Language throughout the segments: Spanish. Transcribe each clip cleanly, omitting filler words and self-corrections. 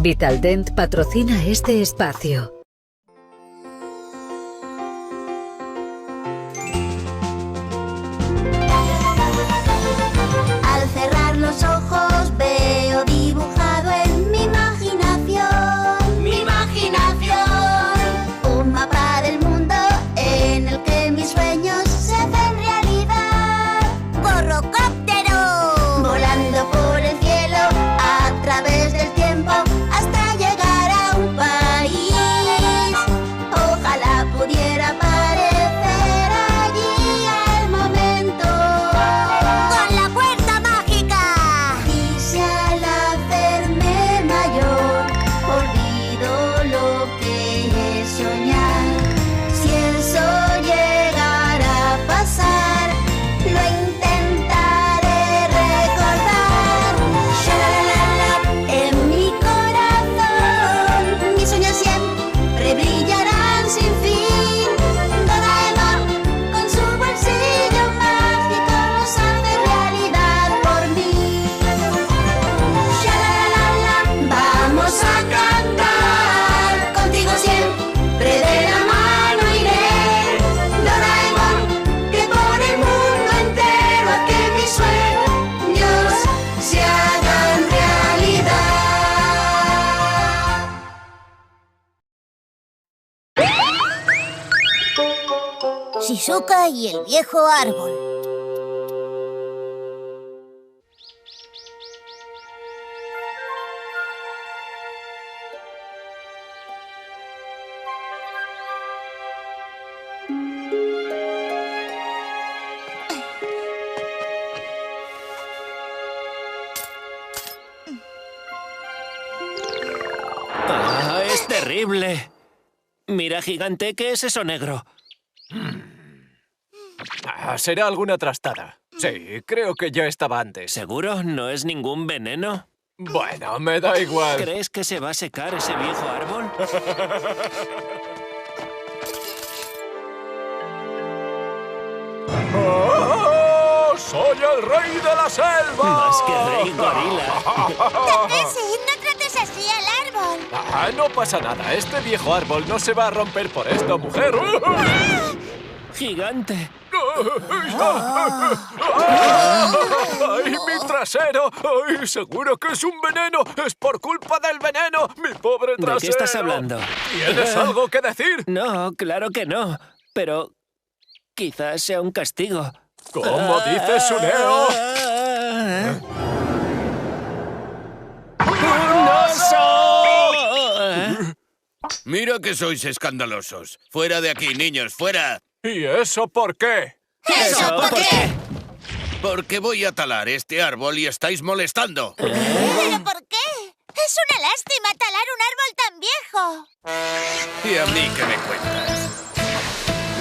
Vitaldent patrocina este espacio. Al cerrar los ojos veo dibujado en mi imaginación. Mi imaginación. Un mapa del mundo en el que mis sueños se hacen realidad. ¡Corrocóptero! Volando por el cielo a través del tiempo hasta llegar a un país. Ojalá pudiera aparecer allí al momento. ¡Con la puerta mágica! Y si al hacerme mayor olvido lo que es soñar, si eso llegara a pasar, lo intentaré recordar. Shalalala, en mi corazón, mis sueños siempre brillarán sin fin. Doraemon, con su bolsillo mágico, los hace realidad por mí. Shalalala, vamos a cantar, contigo siempre de la mano iré. Doraemon, que por el mundo entero a que mis sueños se hagan realidad. Shizuka y el viejo árbol. ¡Ah, es terrible! Mira, gigante, ¿qué es eso negro? Será alguna trastada. Sí, creo que ya estaba antes. ¿Seguro? ¿No es ningún veneno? Bueno, me da igual. ¿Crees que se va a secar ese viejo árbol? ¡Oh! ¡Soy el rey de la selva! Más que rey gorila. No trates así al árbol. No pasa nada. Este viejo árbol no se va a romper por esto, mujer. ¡Gigante! ¡Ay, mi trasero! ¡Ay, seguro que es un veneno! ¡Es por culpa del veneno! ¡Mi pobre trasero! ¿De qué estás hablando? ¿Tienes algo que decir? No, claro que no. Pero quizás sea un castigo. ¿Cómo dice Suneo? ¡Un oso! Mira que sois escandalosos. Fuera de aquí, niños, fuera. ¿Y eso por qué? ¿Eso por qué? Porque voy a talar este árbol y estáis molestando. ¿Pero por qué? Es una lástima talar un árbol tan viejo. ¿Y a mí qué me cuentas?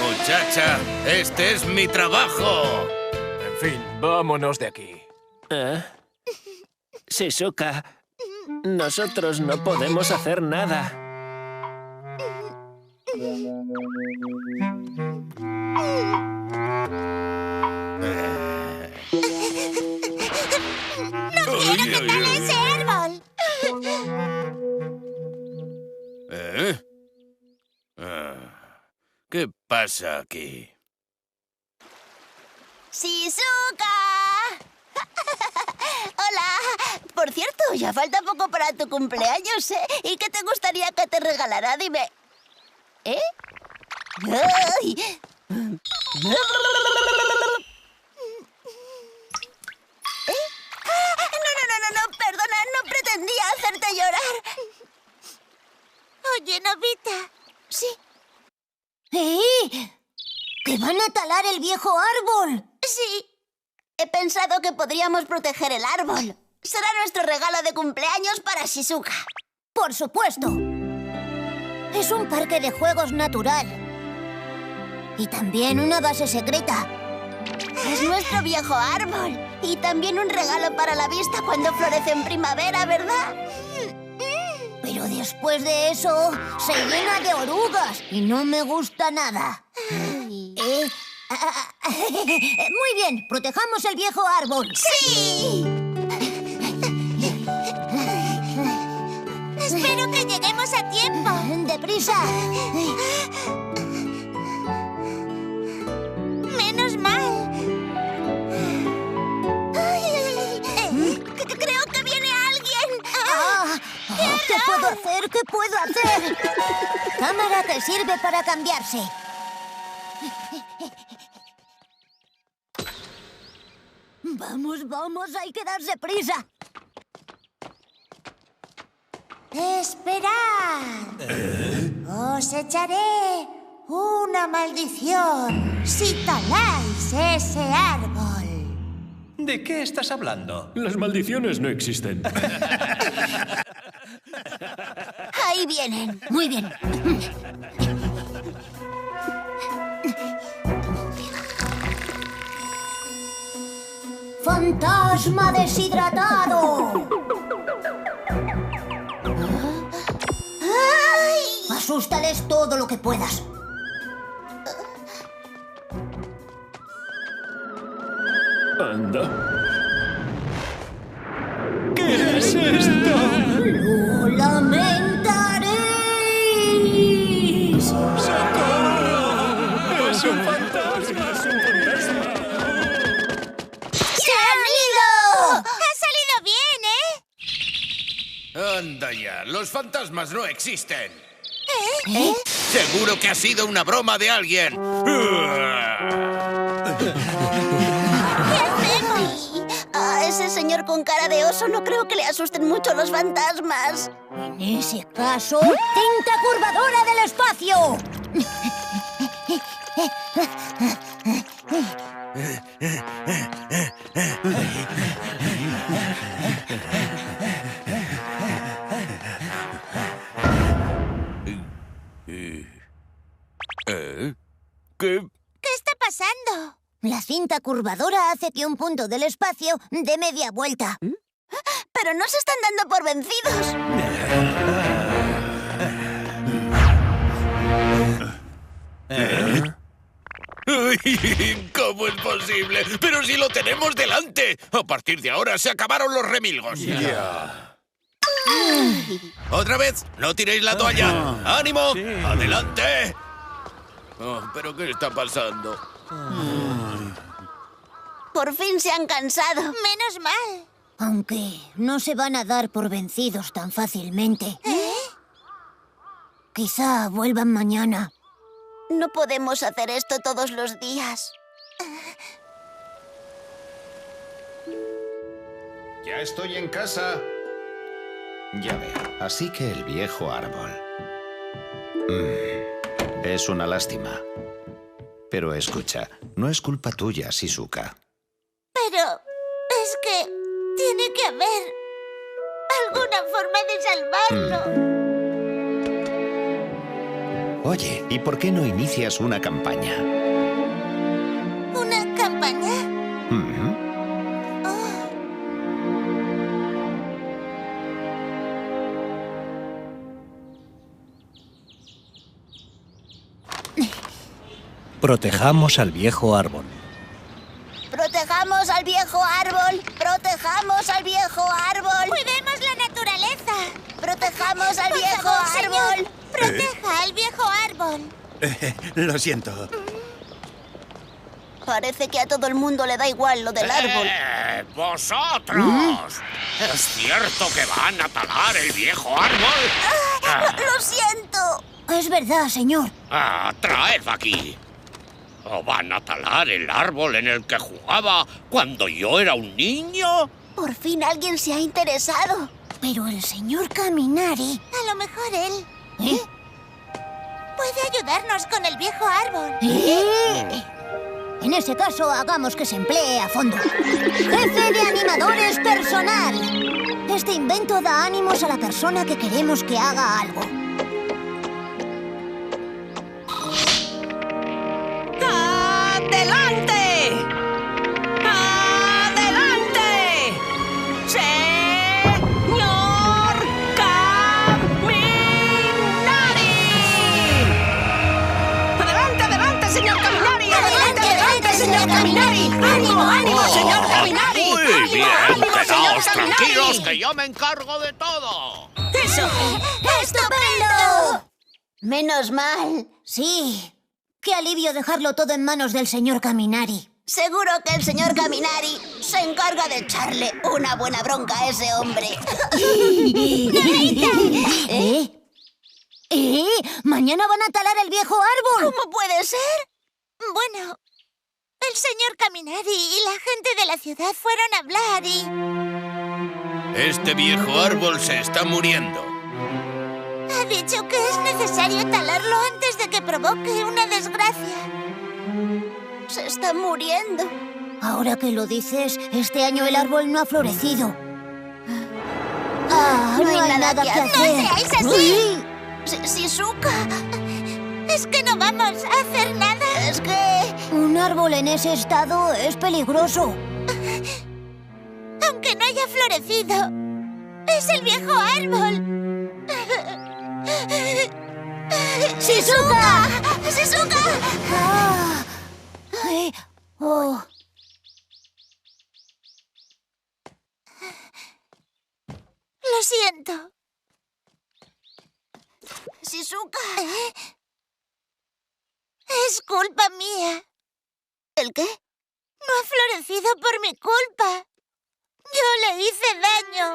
Muchacha, este es mi trabajo. En fin, vámonos de aquí. Shizuka, nosotros no podemos hacer nada. ¡No quiero que tale ese árbol! ¿Qué pasa aquí? ¡Shizuka! ¡Hola! Por cierto, ya falta poco para tu cumpleaños, ¿eh? ¿Y qué te gustaría que te regalara? Dime. ¿Eh? ¡Ay! No, perdona, no pretendía hacerte llorar. Oye, Nobita. Sí. ¿Que van a talar el viejo árbol? Sí. He pensado que podríamos proteger el árbol. Será nuestro regalo de cumpleaños para Shizuka. Por supuesto. Es un parque de juegos natural. Y también una base secreta. Es nuestro viejo árbol. Y también un regalo para la vista cuando florece en primavera, ¿verdad? Pero después de eso, se llena de orugas y no me gusta nada. Muy bien, protejamos el viejo árbol. ¡Sí! Espero que lleguemos a tiempo. ¡Deprisa! Menos mal. Creo que viene alguien. ¿Qué puedo hacer? ¿Qué puedo hacer? Cámara que sirve para cambiarse. Vamos, vamos, hay que darse prisa. ¡Esperad! Os echaré una maldición si taláis ese árbol. ¿De qué estás hablando? Las maldiciones no existen. Ahí vienen. Muy bien. ¡Fantasma deshidratado! Asústales todo lo que puedas. Anda. ¿Qué es esto? ¡Lo lamentaréis! ¡Socorro! ¡Es un fantasma! ¡Es un fantasma! ¡Se han ido! ¡Ha salido bien, Anda ya, los fantasmas no existen. ¿Eh? Seguro que ha sido una broma de alguien. ¿Qué hacemos? A ese señor con cara de oso no creo que le asusten mucho los fantasmas. En ese caso, ¡tinta curvadora del espacio! ¿Qué? ¿Qué está pasando? La cinta curvadora hace que un punto del espacio dé media vuelta. Pero no se están dando por vencidos. Uy, ¿cómo es posible? ¡Pero si lo tenemos delante! A partir de ahora se acabaron los remilgos. ¿Otra vez? ¡No tiréis la toalla! ¡Ánimo! Sí. ¡Adelante! Oh, ¿pero qué está pasando? Por fin se han cansado. Menos mal. Aunque no se van a dar por vencidos tan fácilmente. Quizá vuelvan mañana. No podemos hacer esto todos los días. Ya estoy en casa. Ya veo. Así que el viejo árbol. Es una lástima. Pero escucha, no es culpa tuya, Shizuka. Pero es que tiene que haber alguna forma de salvarlo. Oye, ¿y por qué no inicias una campaña? ¿Una campaña? Protejamos al viejo árbol. Protejamos al viejo árbol. Protejamos al viejo árbol. Cuidemos la naturaleza. Protejamos al viejo árbol. Señor, proteja al viejo árbol. Lo siento. Parece que a todo el mundo le da igual lo del árbol. ¡Vosotros! ¿Es cierto que van a talar el viejo árbol? Lo siento. Es verdad, señor. Traed aquí. ¿O van a talar el árbol en el que jugaba cuando yo era un niño? Por fin alguien se ha interesado. Pero el señor Kaminari... A lo mejor él... puede ayudarnos con el viejo árbol. En ese caso, hagamos que se emplee a fondo. ¡Jefe de animadores personal! Este invento da ánimos a la persona que queremos que haga algo. ¡Adelante! ¡Adelante! ¡Señor Kaminari! ¡Adelante, adelante, señor Kaminari! ¡Adelante, adelante, señor Kaminari! ¡Ánimo, ánimo, señor Kaminari! Muy bien, ¡Ánimo, señor quedaos Kaminari! tranquilos que yo me encargo de todo. ¡Eso eso! ¡Estupendo! Menos mal. Sí. Qué alivio dejarlo todo en manos del señor Caminari. Seguro que el señor Caminari se encarga de echarle una buena bronca a ese hombre. ¿Mañana van a talar el viejo árbol? ¿Cómo puede ser? Bueno, el señor Caminari y la gente de la ciudad fueron a hablar y... Este viejo árbol se está muriendo. ha dicho que es necesario talarlo antes de que provoque una desgracia. Se está muriendo. Ahora que lo dices, este año el árbol no ha florecido. No hay nada que hacer. ¡No seáis así! ¡Shizuka! Es que no vamos a hacer nada. Es que... un árbol en ese estado es peligroso. Aunque no haya florecido, es el viejo árbol. ¡Shizuka! ¡Shizuka! Lo siento. ¡Shizuka! Es culpa mía. ¿El qué? No ha florecido por mi culpa. Yo le hice daño.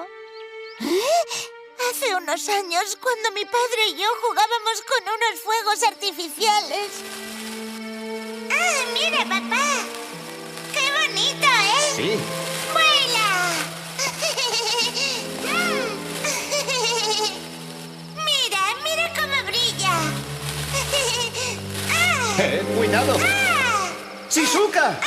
Hace unos años, cuando mi padre y yo jugábamos con unos fuegos artificiales. ¡Ah, mira, papá! ¡Qué bonito, eh! Sí. ¡Vuela! ¡Mira cómo brilla! ¡Cuidado! ¡Shizuka!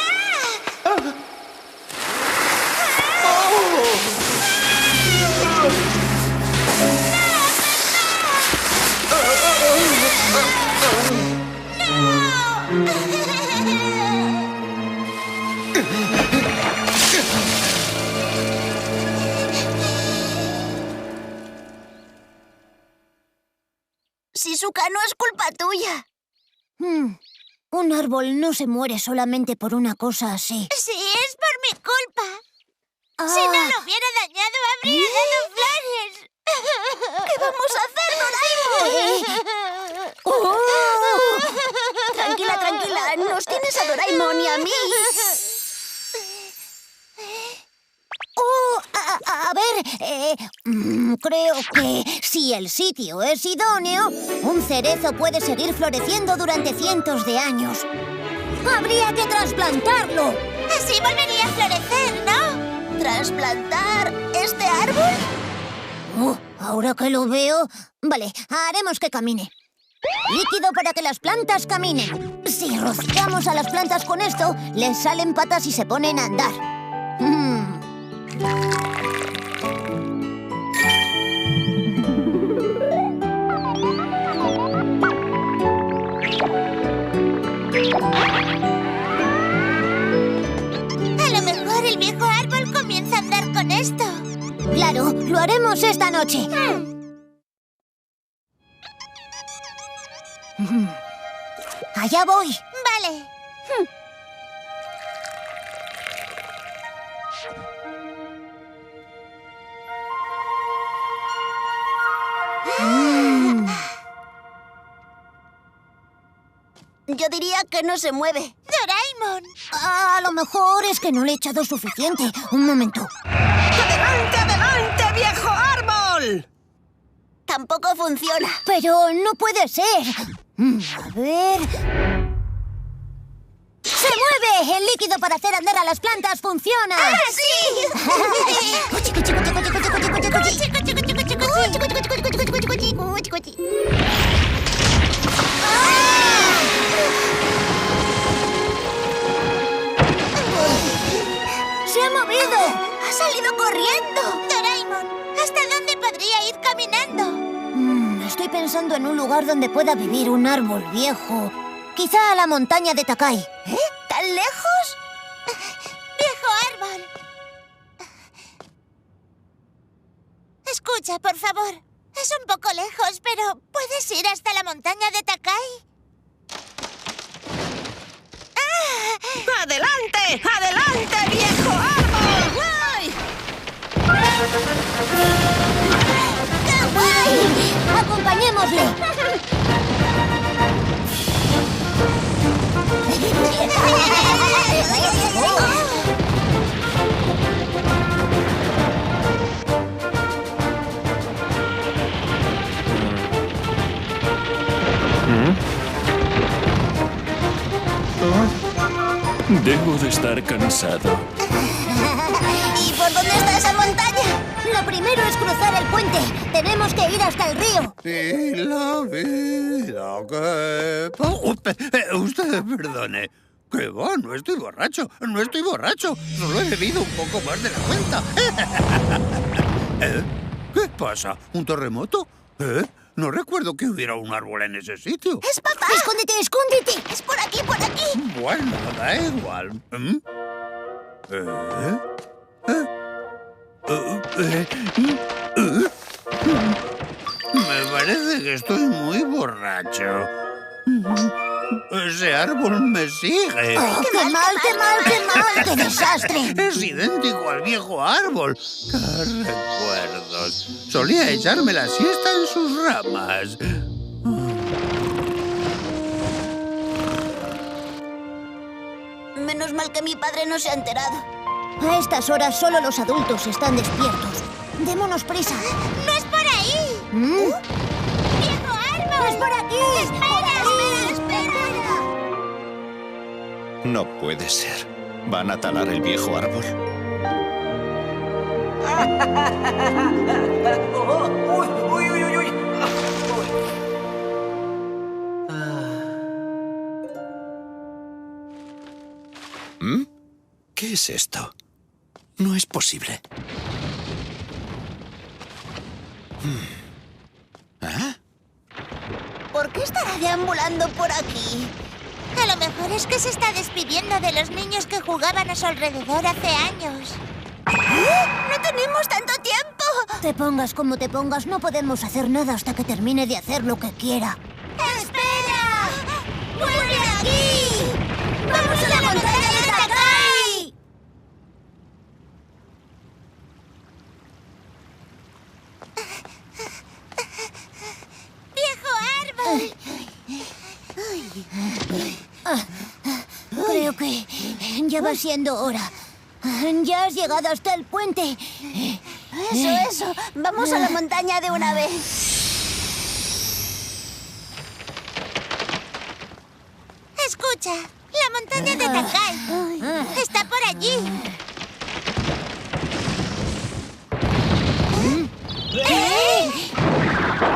Shizuka, no es culpa tuya. Un árbol no se muere solamente por una cosa así. Sí, es por mi culpa. Si no lo hubiera dañado, habría dado flores. ¿Qué vamos a hacer, Doraemon? Tranquila, tranquila. Nos tienes a Doraemon y a mí. A ver, creo que si el sitio es idóneo, un cerezo puede seguir floreciendo durante cientos de años. Habría que trasplantarlo. Así volvería a florecer, ¿no? ¿Trasplantar este árbol? Ahora que lo veo... Vale, haremos que camine. Líquido para que las plantas caminen. Si rociamos a las plantas con esto, les salen patas y se ponen a andar. A lo mejor el viejo árbol comienza a andar con esto. Claro, lo haremos esta noche. Allá voy. Vale. Yo diría que no se mueve. ¡Doraemon! A lo mejor es que no le he echado suficiente. Un momento. ¡Adelante, adelante, viejo árbol! Tampoco funciona. Pero no puede ser. A ver... ¡Se mueve! El líquido para hacer andar a las plantas funciona. ¡Ah, sí! ¡Se ha movido! ¡Ha salido corriendo! Doraemon, ¿hasta dónde podría ir caminando? Estoy pensando en un lugar donde pueda vivir un árbol viejo. Quizá a la montaña de Takai. ¿Eh? ¿Tan lejos? ¡Viejo árbol! Escucha, por favor. Es un poco lejos, pero ¿puedes ir hasta la montaña de Takai? ¡Adelante! ¡Adelante, viejo árbol! ¡Guay! ¡Qué guay! Acompañémosle. Debo de estar cansado. ¿Y por dónde está esa montaña? Lo primero es cruzar el puente. Tenemos que ir hasta el río. Y la vida que... usted perdone. ¿Qué va? No estoy borracho. No estoy borracho. Solo he bebido un poco más de la cuenta. ¿Qué pasa? ¿Un terremoto? No recuerdo que hubiera un árbol en ese sitio. ¡Es papá! ¡Escóndete, escóndete! ¡Es por aquí, por aquí! Bueno, da igual. Me parece que estoy muy borracho. Ese árbol me sigue. ¡Ay, qué mal, qué mal, qué mal! ¡Qué desastre! Es idéntico al viejo árbol. ¡Qué recuerdos! Solía echarme la siesta en sus ramas. Menos mal que mi padre no se ha enterado. A estas horas solo los adultos están despiertos. Démonos prisa. ¡No es por ahí! ¡Viejo árbol! ¡No es por aquí! ¡Espera, espera! No puede ser. ¿Van a talar el viejo árbol? ¿Qué es esto? No es posible. ¿Por qué estará deambulando por aquí? A lo mejor es que se está despidiendo de los niños que jugaban a su alrededor hace años. ¡No tenemos tanto tiempo! Te pongas como te pongas, no podemos hacer nada hasta que termine de hacer lo que quiera. ¡Espera! ¡Vuelve aquí! ¡Vamos a la montaña de Takai! ¡Viejo árbol! Creo que ya va siendo hora. Ya has llegado hasta el puente. Eso. Vamos a la montaña de una vez. Escucha, la montaña de Takai. Está por allí.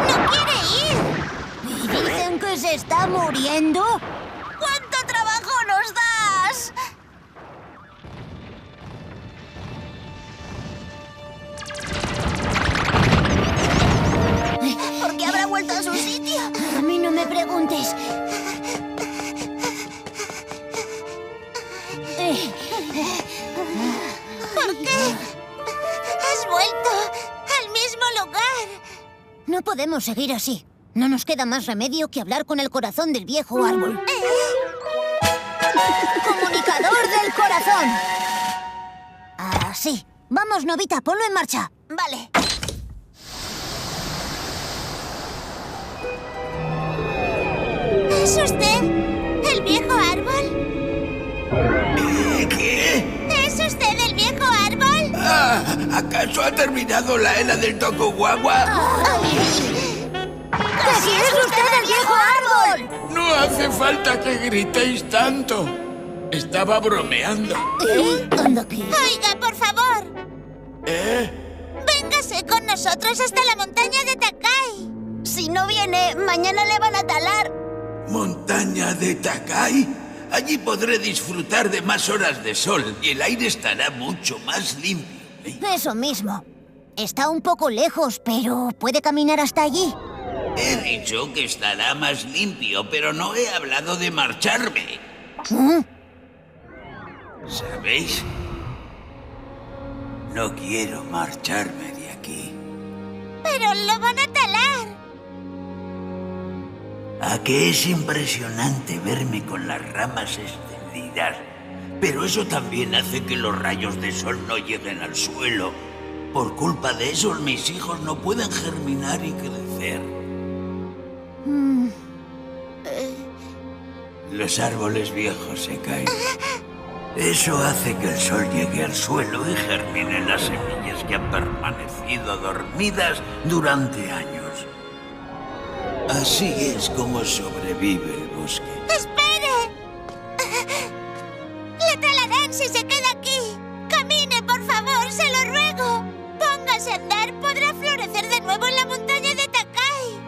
¡No quiere ir! ¿Y dicen que se está muriendo? ¿Cuánto trabajo nos das? ¿Por qué habrá vuelto a su sitio? A mí no me preguntes. ¿Por qué? ¡Has vuelto al mismo lugar! No podemos seguir así. No nos queda más remedio que hablar con el corazón del viejo árbol. ¡Comunicador del corazón! Así. Vamos, Novita, ponlo en marcha. Vale. ¿Es usted el viejo árbol? ¿Qué? ¿Es usted el viejo árbol? ¿Acaso ha terminado la era del Tokugawa? ¡Que si es usted el viejo árbol! No hace falta que gritéis tanto. Estaba bromeando. Anda aquí. Oiga, por favor. Véngase con nosotros hasta la montaña de Takai. Si no viene, mañana le van a talar. ¿Montaña de Takai? Allí podré disfrutar de más horas de sol y el aire estará mucho más limpio. Eso mismo. Está un poco lejos, pero ¿puede caminar hasta allí? He dicho que estará más limpio, pero no he hablado de marcharme. ¿Sabéis? No quiero marcharme de aquí. Pero lo van a talar. ¿A qué es impresionante verme con las ramas extendidas? Pero eso también hace que los rayos de sol no lleguen al suelo. Por culpa de eso, mis hijos no pueden germinar y crecer. Los árboles viejos se caen. Eso hace que el sol llegue al suelo y germinen las semillas que han permanecido dormidas durante años. Así es como sobrevive el bosque. ¡Espere! La talarán si se queda aquí. Camine, por favor, se lo ruego. Póngase a andar, podrá florecer de nuevo en la montaña de Takai.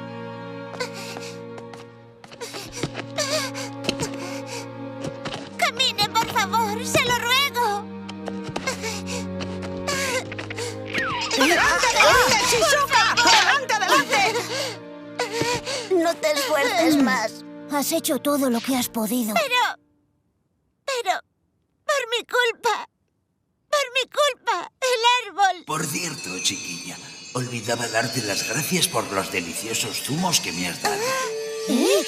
Camine, por favor, se lo ruego. ¡Adelante, adelante, Shizuka! ¡Adelante, adelante! No te esfuerces más. Has hecho todo lo que has podido. Pero, por mi culpa, el árbol. Por cierto, chiquilla, olvidaba darte las gracias por los deliciosos zumos que me has dado. ¿Eh?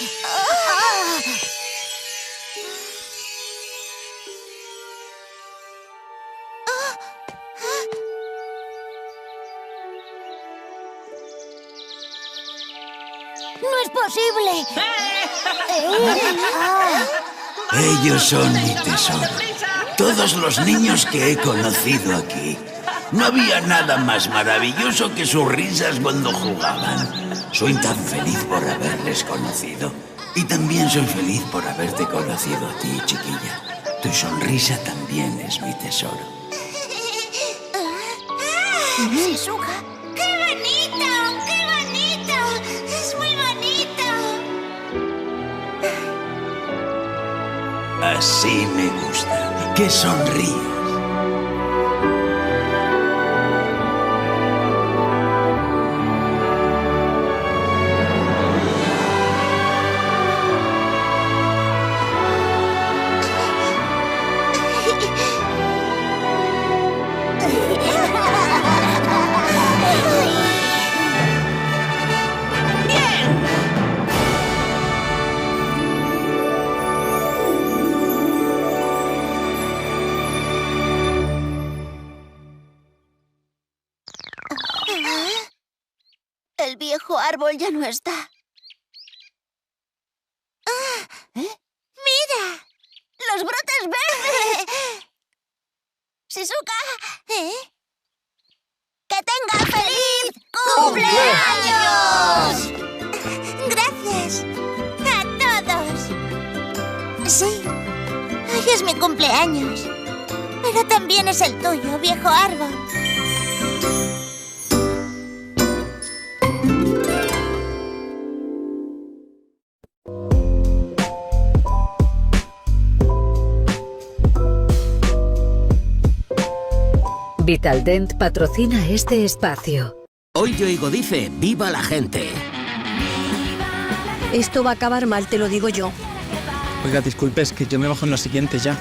¡No es posible! Ellos son mi tesoro. Todos los niños que he conocido aquí. No había nada más maravilloso que sus risas cuando jugaban. Soy tan feliz por haberles conocido. Y también soy feliz por haberte conocido a ti, chiquilla. Tu sonrisa también es mi tesoro. Shizuka. ¡Qué bonito! ¡Qué bonito! ¡Es muy bonito! Así me gusta. Que sonrías. El viejo árbol ya no está. ¡Mira! ¡Los brotes verdes! ¡Shizuka! ¡Que tenga feliz cumpleaños! ¡Gracias! ¡A todos! Sí, hoy es mi cumpleaños. Pero también es el tuyo, viejo árbol. Vitaldent patrocina este espacio. Hoy Yoigo dice ¡viva la gente! Esto va a acabar mal, te lo digo yo. Oiga, disculpe, es que yo me bajo en los siguientes ya.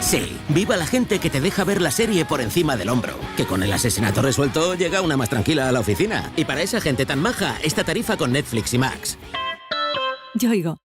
Sí, viva la gente que te deja ver la serie por encima del hombro. Que con el asesinato resuelto llega una más tranquila a la oficina. Y para esa gente tan maja, esta tarifa con Netflix y Max. Yoigo.